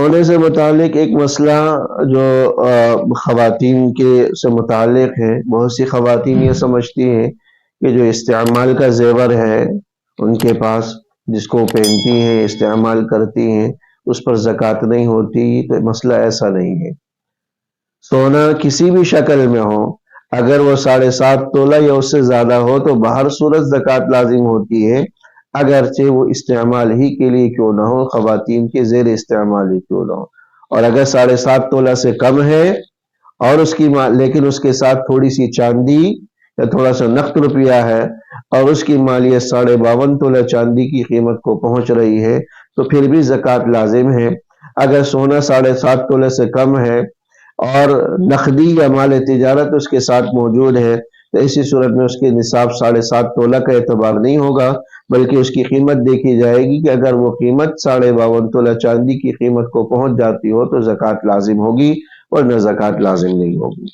سونے سے متعلق ایک مسئلہ جو خواتین کے سے متعلق ہے، بہت سی خواتین یہ سمجھتی ہیں کہ جو استعمال کا زیور ہے ان کے پاس، جس کو پہنتی ہیں استعمال کرتی ہیں، اس پر زکوٰۃ نہیں ہوتی، تو مسئلہ ایسا نہیں ہے۔ سونا کسی بھی شکل میں ہو، اگر وہ 7.5 تولہ یا اس سے زیادہ ہو تو بہر صورت زکوٰۃ لازم ہوتی ہے، اگرچہ وہ استعمال ہی کے لیے کیوں نہ ہو، خواتین کے زیر استعمال ہی کیوں نہ ہو۔ اور اگر 7.5 تولہ سے کم ہے اور لیکن اس کے ساتھ تھوڑی سی چاندی یا تھوڑا سا نقد روپیہ ہے اور اس کی مالیت 52.5 تولہ چاندی کی قیمت کو پہنچ رہی ہے تو پھر بھی زکوٰۃ لازم ہے۔ اگر سونا 7.5 تولہ سے کم ہے اور نقدی یا مال تجارت اس کے ساتھ موجود ہے تو اسی صورت میں اس کے نصاب 7.5 تولہ کا اعتبار نہیں ہوگا، بلکہ اس کی قیمت دیکھی جائے گی کہ اگر وہ قیمت 52.5 تولہ چاندی کی قیمت کو پہنچ جاتی ہو تو زکوٰۃ لازم ہوگی، ورنہ زکوٰۃ لازم نہیں ہوگی۔